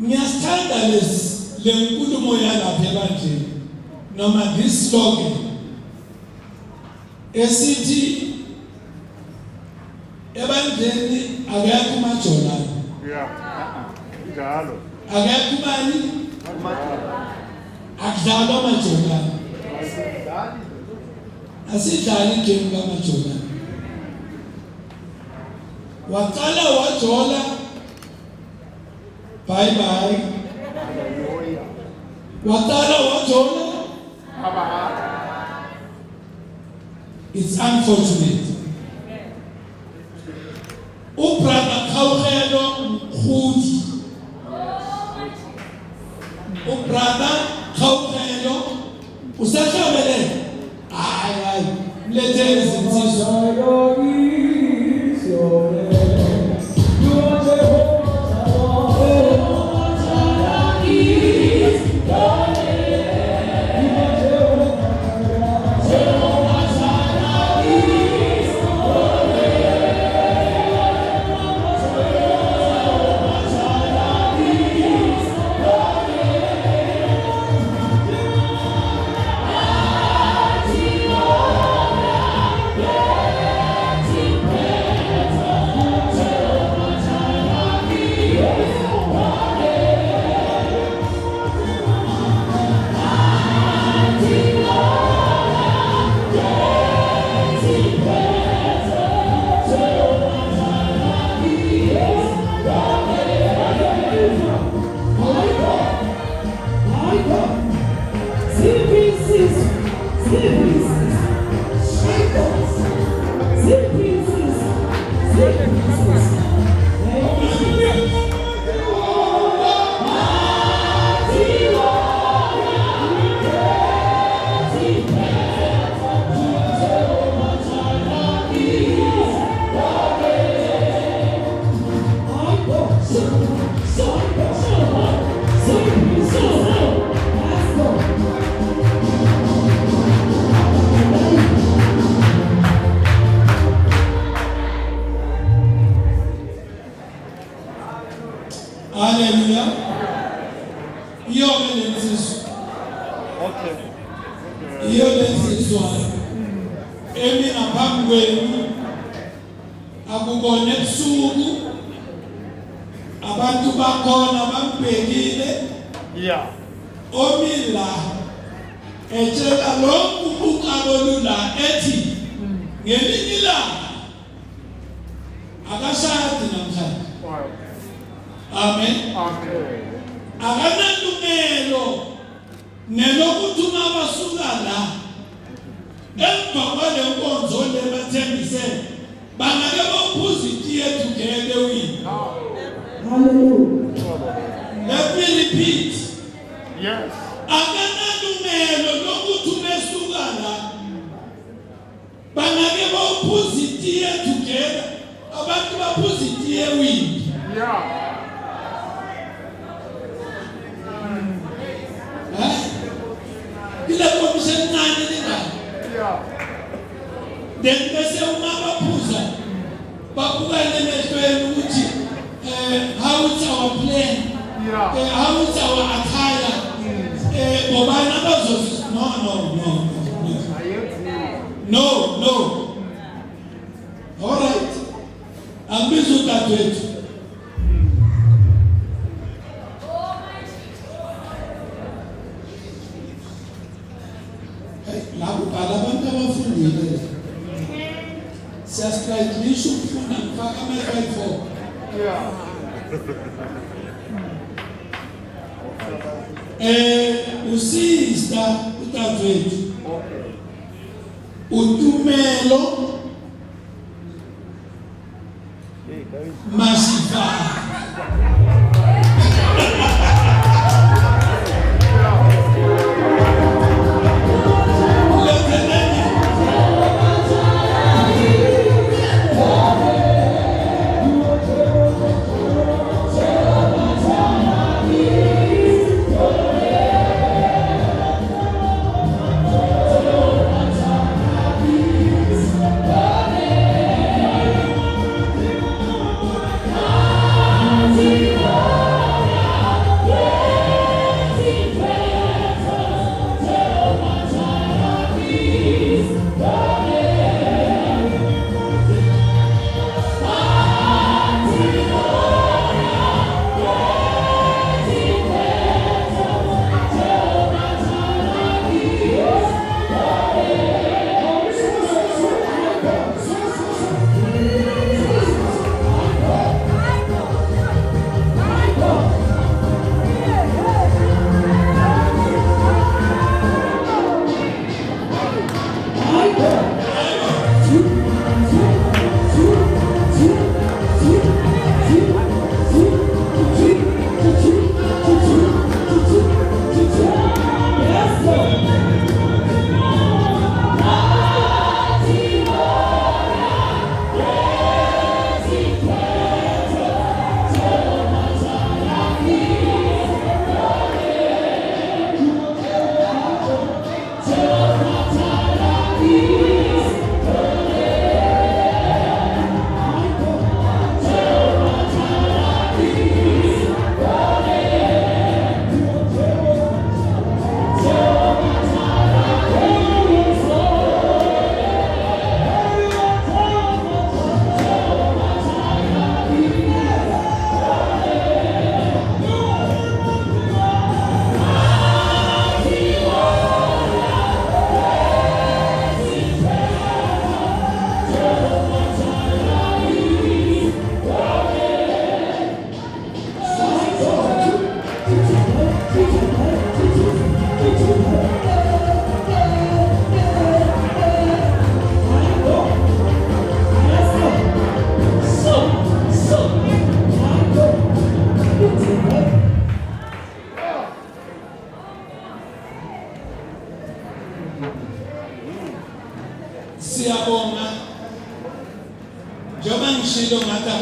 Ngiyasithanda lenkulumo yalapha ebandleni noma this slogan esithi ebandleni akekho umajolana. Njalo. Akekho ubani? Akudlalwa amajolana. Asidlali game kamajolana. Waqala wajola, bye bye. Waqala wajola, it's unfortunate. Ubrother Khawkhelo Khudi. Ubrother Khawkhelo usahlabele. Hayi, mlethele izinsizwa. Hallelujah. Iyo lensizwa. Emi ngaphambi kwenu akubone ebusuku abantu bakhona bambhekile. Yeah. Omila etshela lokhu uqabolula ethi ngelinye ilanga akashadi namhlanje. Amen. Amen. Akanalungelo nelokuthi uma basuka la emva kwale nkonzo le bathembise bangake baphuza itiye together with. Hallelujah. Let me repeat. Yes. Akanalungelo lokuthi umesuka la bangake baphuza itiye together abantu baphuza itiye with. Yeah. Ile commission nani ningani? Yeah. Then bese uma baphuza babukane nehlweni ukuthi how is our plan? Yeah. How is our attire? Bobana bazos no. All right. Ambizo tatwethu. Labo abantu abafundile siyasiclayisha ukufunda ngifaka ama-5 Yeah. Usista utatwethu uTumelo Masifa.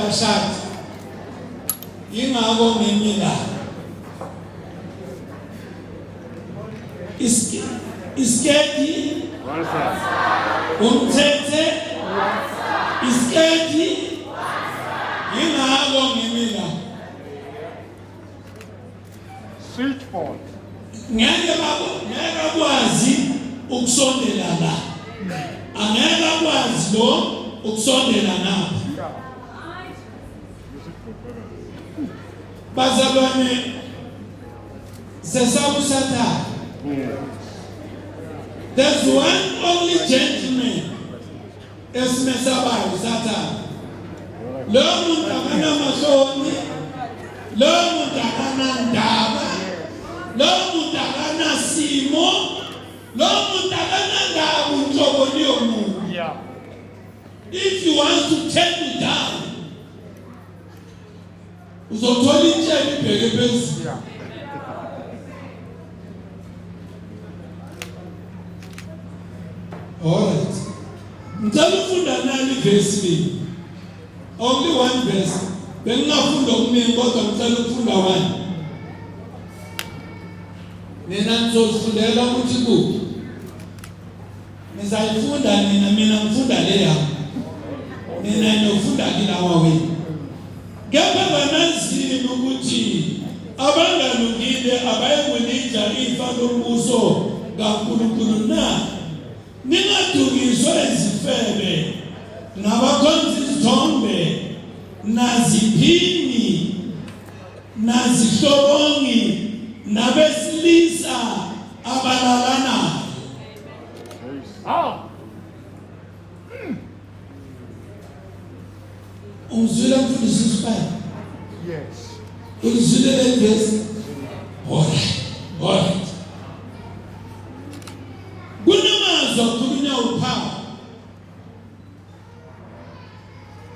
abashadi ingako ngemila isketi umthethe isketi ingako ngemila switchboard ngeke akwazi ukusondela la angeke akwazi lo ukusondela napha bazalwane sesabusathana. There's one only gentleman esimesabayo Satan. Lo muntu akanamahloni, lo muntu akanandaba, lo muntu akanasimo, lo muntu akanandaba unhlobo yomuntu. If you want to take me down, uzothola intshebe ibheke phezulu. Alright. Ngicela ufunda nani verse le. Only one verse. Bengingafunda okuningi kodwa ngicela ukufunda one. Mina ngizofundela ukuthi kuphi. Ngizayifunda mina ngifunda leya. Mina ngiyofunda kilawa wena. Kepha banazini ukuthi abangalungile abayekulinda ifa lombuso kaNkulunkulu na. Ningadukiswa izifebe nabakhonza izithombe naziphini nazihlobongi nabesilisa abalalana. Uzwile mfundisi isibaya? Yes. Uzwile le verse? Alright. Kukhulunywa uphawu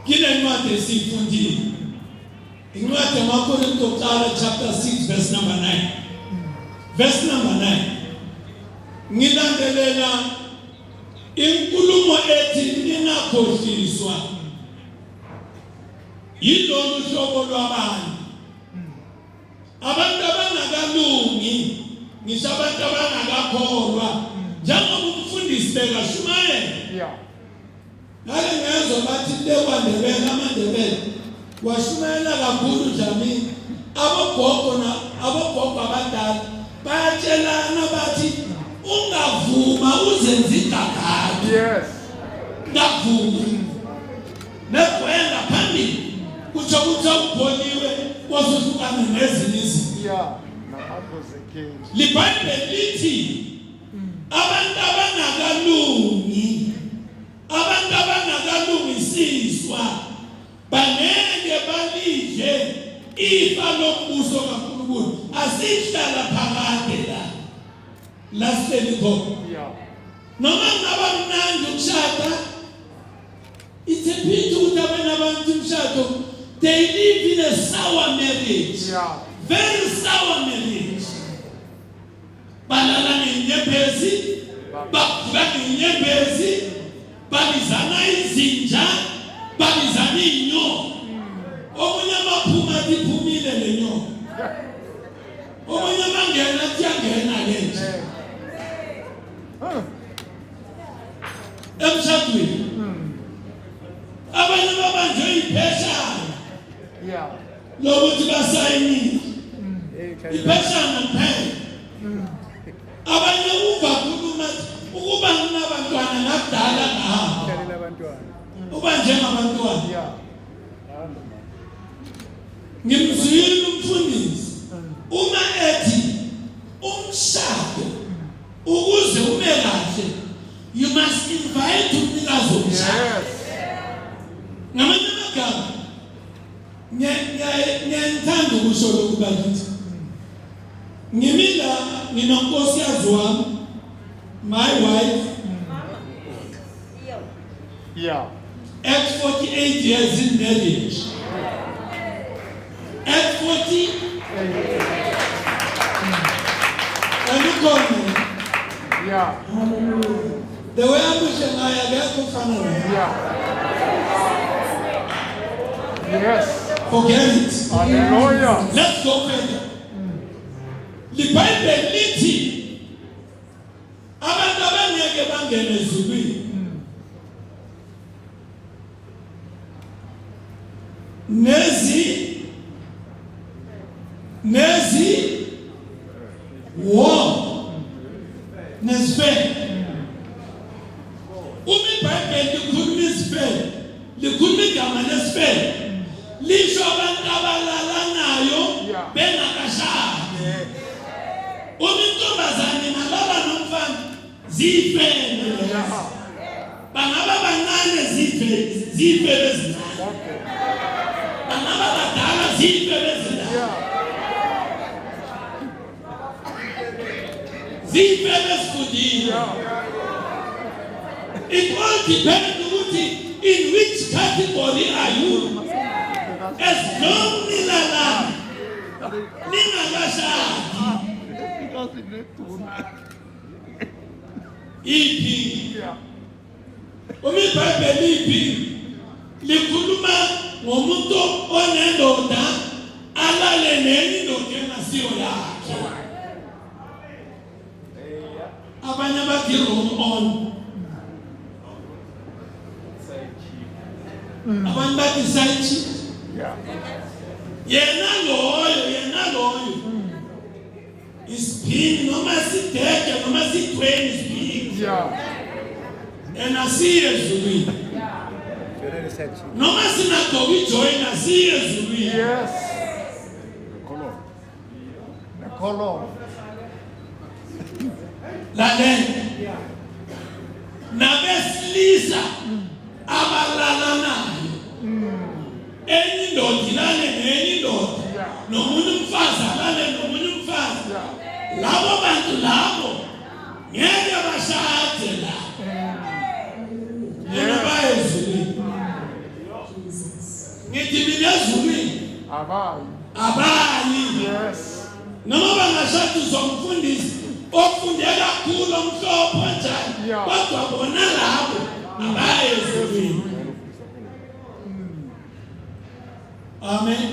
kile ncwadi esifundile incwadi yaMakorinto oqala chapter 6 verse number 9. Verse number 9 ngilandelela inkulumo ethi ningakhohliswa yilolu hlobo lwabantu abantu abangakalungi ngisho abantu abangakakholwa njengoba umfundisi bekashumayela ngale ngezwe bathi lekwandebele amandebele washumayela kakhulu Dlamini abogogo abadala bayatshelana bathi ungavuma uzenze igagadi. Yes. Ngavuma negwela phambili kutsho ukuthi ubholiwe kwasohlukana nezinye izinto. Libhayibheli lithi abantu abangakalungisiswa bangeke balidle ifa lombuso kaNkulunkulu. Asihlala phakade la sihleli khona. Noma ngaba mnandi ukushada ithephithi ukuthi abantu umshado they live in a sour marriage. Very sour marriage. Balala ngenyembezi, bavuka ngenyembezi, balizana izinja, balizana inyo. Omunye amaphuma athi phumile le nyo. Omunye mangena athi yangena le nje. Emshadweni. Abanye babanjwe ipheshana. Lokuthi basayinile. Ipheshana kuphela. Abanye uvakhuluma ukuba nginabantwana ngakudala ngahamba. Uba njengabantwana. Ngimzwile umfundisi uma ethi umshado ukuze ube kahle you must invite umnikazi womshado. Ngamanye amagama ngiyayithanda ukusho lokhu bakithi. Ngimila nginonkosikazi wami, my wife, at 48 years in marriage. At 40, and you call me. The way I'm pushing, I get to find Yes. Forget it. Hallelujah. Let's go further. The Bible lithi abantu abangeke bangene ezulwini nezi war nesifele iBhayibheli likhuluma isifele likhuluma igama lesifele lisho abantu abalalanayo bengakashadi intombazane nalaba nomfana zifele bangaba bancane zifele ezincane bangaba badala zifele ezincane zifele ezifundile. It all depends in which category are you. As long as iBhayibheli likhuluma ngomuntu onendoda alale nenye indoda engasiyo yakhe. Abanye bathi on abanye bathi side chick. Yena loyo isipini noma sideke noma sidweni isipini and asiye ezulwini noma sinagogi join asiye ezulwini. Yes. Color. Lalela nabesilisa abalalanayo enye indoda ilale nenye indoda nomunye umfazi alale nomunye umfazi labo bantu labo ngeke bashade la yena bayezulwini. Ngithi mina ezulwini abayi. Yes. Noma bangashada uzomfundisa ofunde kakhulu omhlophe njani kodwa bona labo abayezulwini. Amen.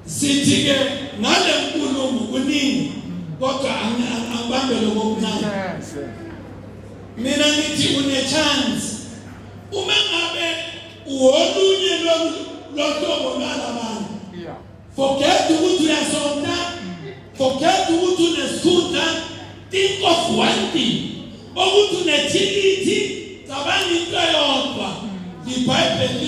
Sithi ke ngale nkulumo kuningi kodwa angibambele ngokuncane. Mina ngithi une chance uma ngabe uolunyelohlobo lwalabantu. Forget ukuthi uyasonta, forget ukuthi uneskhutha, think of one thing ukuthi unethikithi cabanga into eyodwa. iBhayibheli